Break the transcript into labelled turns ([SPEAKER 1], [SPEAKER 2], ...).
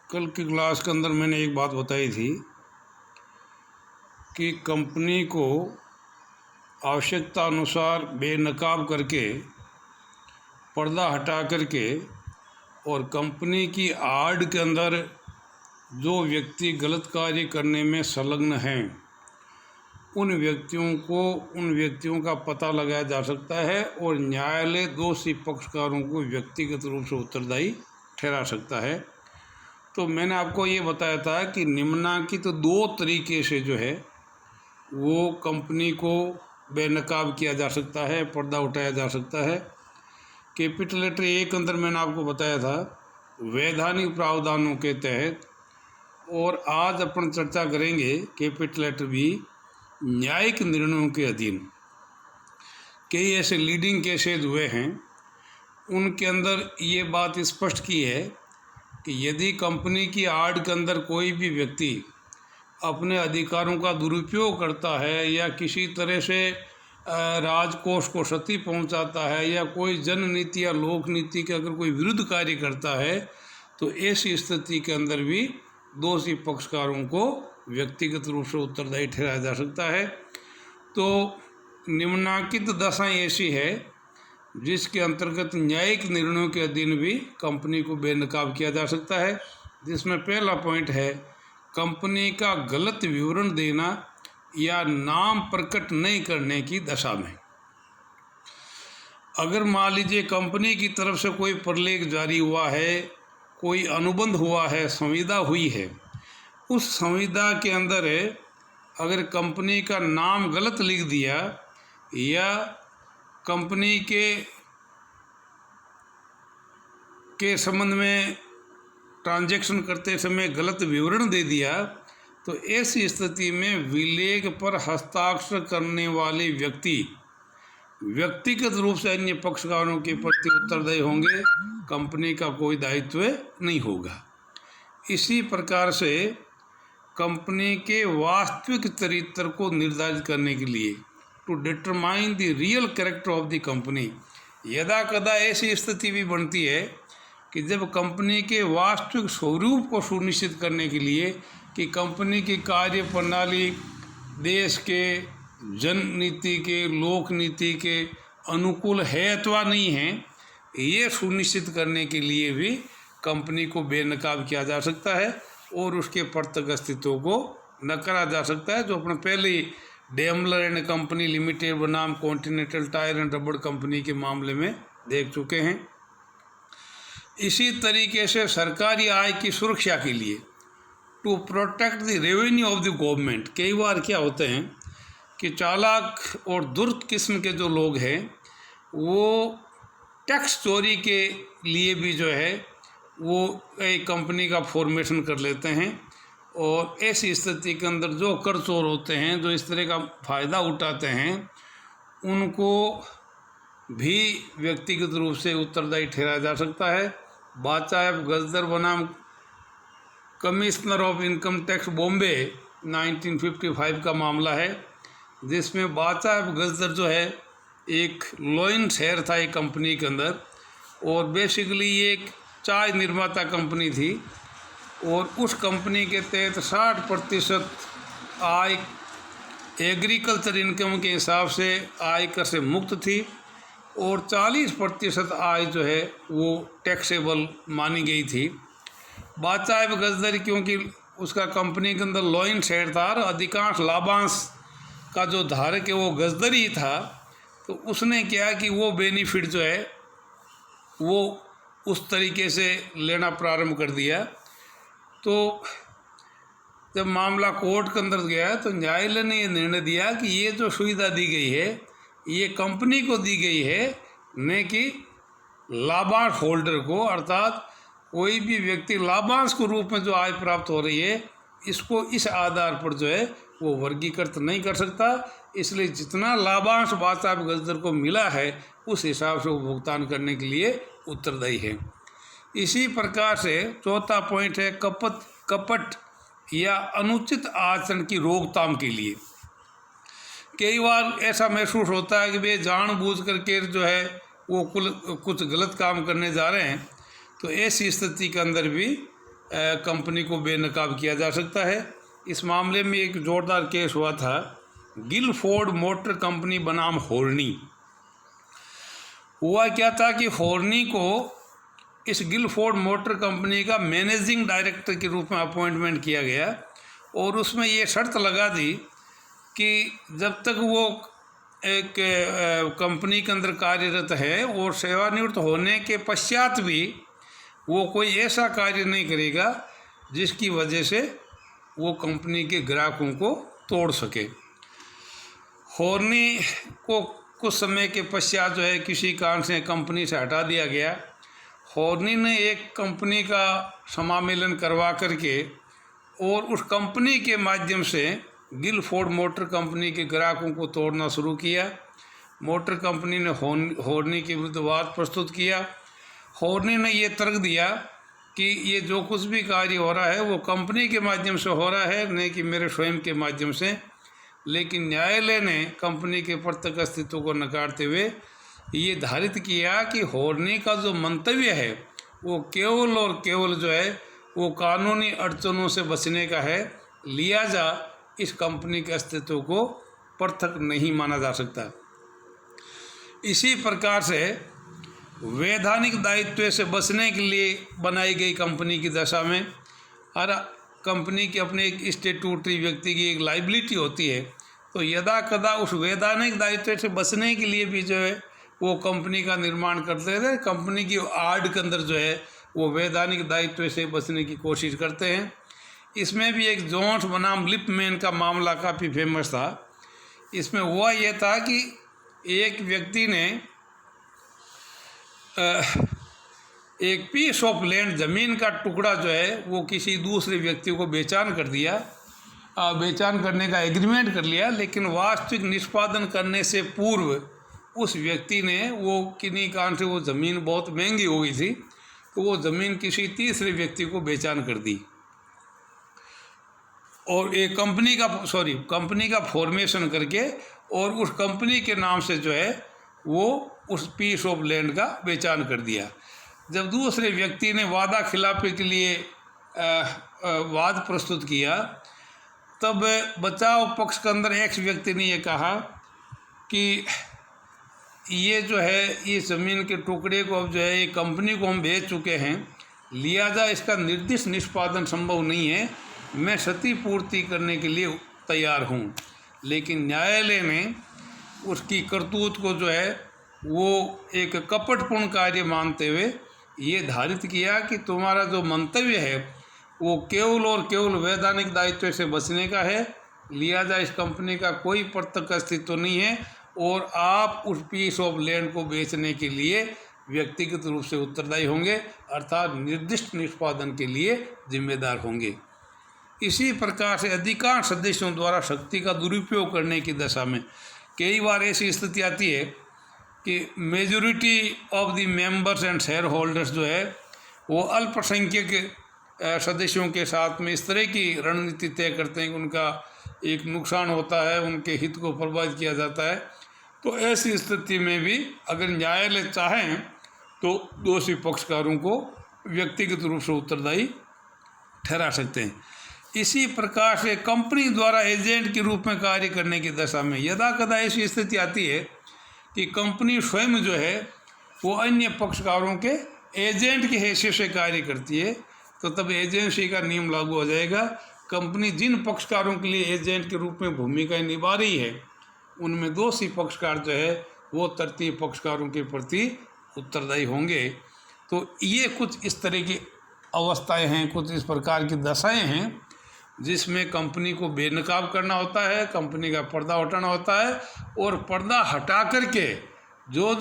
[SPEAKER 1] कल की क्लास के अंदर मैंने एक बात बताई थी कि कंपनी को आवश्यकता अनुसार बेनकाब करके, पर्दा हटा करके और कंपनी की आड़ के अंदर जो व्यक्ति गलत कार्य करने में संलग्न हैं उन व्यक्तियों का पता लगाया जा सकता है और न्यायालय दोषी पक्षकारों को व्यक्तिगत रूप से उत्तरदायी ठहरा सकता है। तो मैंने आपको ये बताया था कि निम्नलिखित तो दो तरीके से जो है वो कंपनी को बेनकाब किया जा सकता है, पर्दा उठाया जा सकता है। कैपिटल लेटर ए के अंदर मैंने आपको बताया था वैधानिक प्रावधानों के तहत, और आज अपन चर्चा करेंगे कैपिटल लेटर बी न्यायिक निर्णयों के अधीन। कई ऐसे लीडिंग केसेस हुए हैं, उनके अंदर ये बात स्पष्ट की है कि यदि कंपनी की आड़ के अंदर कोई भी व्यक्ति अपने अधिकारों का दुरुपयोग करता है या किसी तरह से राजकोष को क्षति पहुंचाता है या कोई जननीति या लोक नीति के अगर कोई विरुद्ध कार्य करता है तो ऐसी स्थिति के अंदर भी दोषी पक्षकारों को व्यक्तिगत रूप से उत्तरदायी ठहराया जा सकता है। तो निम्नलिखित दशाएं ऐसी है जिसके अंतर्गत न्यायिक निर्णयों के अधीन भी कंपनी को बेनकाब किया जा सकता है, जिसमें पहला पॉइंट है कंपनी का गलत विवरण देना या नाम प्रकट नहीं करने की दशा में। अगर मान लीजिए कंपनी की तरफ से कोई प्रलेख जारी हुआ है, कोई अनुबंध हुआ है, संविदा हुई है, उस संविदा के अंदर अगर कंपनी का नाम गलत लिख दिया या कंपनी के संबंध में ट्रांजैक्शन करते समय गलत विवरण दे दिया, तो ऐसी स्थिति में विलेख पर हस्ताक्षर करने वाले व्यक्ति व्यक्तिगत रूप से अन्य पक्षकारों के प्रति उत्तरदायी होंगे, कंपनी का कोई दायित्व नहीं होगा। इसी प्रकार से कंपनी के वास्तविक चरित्र को निर्धारित करने के लिए to determine the real character of the company, यदा कदा ऐसी स्थिति भी बनती है कि जब कंपनी के वास्तविक स्वरूप को सुनिश्चित करने के लिए कि कंपनी की कार्य प्रणाली देश के जननीति के, लोक नीति के अनुकूल है अथवा नहीं है, ये सुनिश्चित करने के लिए भी कंपनी को बेनकाब किया जा सकता है और उसके प्रत्यक्ष अस्तित्व को नकारा जा सकता है, जो अपने पहले ही डेमलर एंड कंपनी लिमिटेड बनाम कॉन्टिनेंटल टायर एंड रबड़ कंपनी के मामले में देख चुके हैं। इसी तरीके से सरकारी आय की सुरक्षा के लिए to protect the revenue of the government, कई बार क्या होते हैं कि चालाक और दुष्ट किस्म के जो लोग हैं वो टैक्स चोरी के लिए भी जो है वो एक कंपनी का फॉर्मेशन कर लेते हैं, और ऐसी स्थिति के अंदर जो कर चोर होते हैं, जो इस तरह का फ़ायदा उठाते हैं, उनको भी व्यक्तिगत रूप से उत्तरदायी ठहराया जा सकता है। बाचाएब गजदर बनाम commissioner of income tax Bombay 1955 का मामला है, जिसमें बाचाएब गजदर जो है एक लोइन शेयर था एक कंपनी के अंदर, और बेसिकली ये एक चाय निर्माता कंपनी थी और उस कंपनी के तहत 60% आय एग्रीकल्चर इनकम के हिसाब से आयकर से मुक्त थी और 40% आय जो है वो टैक्सेबल मानी गई थी। बाचाएब गजदर क्योंकि उसका कंपनी के अंदर लॉइन शेयर था और अधिकांश लाभांश का जो धारक है वो गजदर ही था, तो उसने क्या कि वो बेनिफिट जो है वो उस तरीके से लेना प्रारंभ कर दिया। तो जब मामला कोर्ट के अंदर गया तो न्यायालय ने ये निर्णय दिया कि ये जो सुविधा दी गई है ये कंपनी को दी गई है, न कि लाभांश होल्डर को, अर्थात कोई भी व्यक्ति लाभांश के रूप में जो आय प्राप्त हो रही है इसको इस आधार पर जो है वो वर्गीकृत नहीं कर सकता। इसलिए जितना लाभांश बाचाएब गजदर को मिला है उस हिसाब से वो भुगतान करने के लिए उत्तरदायी है। इसी प्रकार से चौथा पॉइंट है कपट या अनुचित आचरण की रोकथाम के लिए। कई बार ऐसा महसूस होता है कि वे जानबूझ करके जो है वो कुछ गलत काम करने जा रहे हैं, तो ऐसी स्थिति के अंदर भी कंपनी को बेनकाब किया जा सकता है। इस मामले में एक जोरदार केस हुआ था, गिलफोर्ड मोटर कंपनी बनाम होर्नी। हुआ क्या था कि होर्नी को इस गिलफोर्ड मोटर कंपनी का मैनेजिंग डायरेक्टर के रूप में अपॉइंटमेंट किया गया और उसमें ये शर्त लगा दी कि जब तक वो एक कंपनी के अंदर कार्यरत है और सेवानिवृत्त होने के पश्चात भी वो कोई ऐसा कार्य नहीं करेगा जिसकी वजह से वो कंपनी के ग्राहकों को तोड़ सके। होर्नी को कुछ समय के पश्चात जो है किसी कारण से कंपनी से हटा दिया गया। होर्नी ने एक कंपनी का समामेलन करवा करके और उस कंपनी के माध्यम से गिलफोर्ड मोटर कंपनी के ग्राहकों को तोड़ना शुरू किया। मोटर कंपनी ने होर्नी के विरुद्ध वाद प्रस्तुत किया। होर्नी ने ये तर्क दिया कि ये जो कुछ भी कार्य हो रहा है वो कंपनी के माध्यम से हो रहा है, नहीं कि मेरे स्वयं के माध्यम से। लेकिन न्यायालय ने कंपनी के प्रत्यक्ष अस्तित्व को नकारते हुए ये धारित किया कि होर्नी का जो मंतव्य है वो केवल और केवल जो है वो कानूनी अड़चनों से बचने का है, लिहाजा इस कंपनी के अस्तित्व को पृथक नहीं माना जा सकता। इसी प्रकार से वैधानिक दायित्व से बचने के लिए बनाई गई कंपनी की दशा में हर कंपनी की अपने एक स्टेट्यूटरी व्यक्ति की एक लाइबिलिटी होती है, तो यदा कदा उस वैधानिक दायित्व से बचने के लिए भी जो है वो कंपनी का निर्माण करते थे। कंपनी की आड़ के अंदर जो है वो वैधानिक दायित्व से बचने की कोशिश करते हैं। इसमें भी एक जोन्स बनाम लिपमैन का मामला काफ़ी फेमस था। इसमें हुआ ये था कि एक व्यक्ति ने एक पीस ऑफ लैंड, ज़मीन का टुकड़ा जो है वो किसी दूसरे व्यक्ति को बेचान कर दिया, बेचान करने का एग्रीमेंट कर लिया। लेकिन वास्तविक निष्पादन करने से पूर्व उस व्यक्ति ने वो किन्हीं कारण से वो ज़मीन बहुत महंगी हो गई थी, तो वो ज़मीन किसी तीसरे व्यक्ति को बेचान कर दी और एक कंपनी का फॉर्मेशन करके और उस कंपनी के नाम से जो है वो उस पीस ऑफ लैंड का बेचान कर दिया। जब दूसरे व्यक्ति ने वादा खिलाफी के लिए वाद प्रस्तुत किया, तब बचाव पक्ष के अंदर एक व्यक्ति ने ये कहा कि ये जो है ये ज़मीन के टुकड़े को अब जो है ये कंपनी को हम बेच चुके हैं, लिहाजा इसका निर्दिष्ट निष्पादन संभव नहीं है, मैं क्षतिपूर्ति करने के लिए तैयार हूँ। लेकिन न्यायालय ने उसकी करतूत को जो है वो एक कपटपूर्ण कार्य मानते हुए ये धारित किया कि तुम्हारा जो मंतव्य है वो केवल और केवल वैधानिक दायित्व से बचने का है, लिहाजा इस कंपनी का कोई प्रत्यक्ष अस्तित्व नहीं है और आप उस पीस ऑफ लैंड को बेचने के लिए व्यक्तिगत रूप से उत्तरदायी होंगे, अर्थात निर्दिष्ट निष्पादन के लिए जिम्मेदार होंगे। इसी प्रकार से अधिकांश सदस्यों द्वारा शक्ति का दुरुपयोग करने की दशा में कई बार ऐसी स्थिति आती है कि majority of the members and share holders जो है वो अल्पसंख्यक सदस्यों के साथ में इस तरह की रणनीति तय करते हैं कि उनका एक नुकसान होता है, उनके हित को प्रभावित किया जाता है। तो ऐसी स्थिति में भी अगर न्यायालय चाहें तो दोषी पक्षकारों को व्यक्तिगत रूप से उत्तरदायी ठहरा सकते हैं। इसी प्रकार से कंपनी द्वारा एजेंट के रूप में कार्य करने की दशा में यदा कदा ऐसी स्थिति आती है कि कंपनी स्वयं जो है वो अन्य पक्षकारों के एजेंट की हैसियत से कार्य करती है, तो तब एजेंसी का नियम लागू हो जाएगा। कंपनी जिन पक्षकारों के लिए एजेंट के रूप में भूमिका निभा रही है उनमें दोषी पक्षकार जो है वो तृतीय पक्षकारों के प्रति उत्तरदायी होंगे। तो ये कुछ इस तरह की अवस्थाएं हैं, कुछ इस प्रकार की दशाएं हैं जिसमें कंपनी को बेनकाब करना होता है, कंपनी का पर्दा हटाना होता है और पर्दा हटा करके जो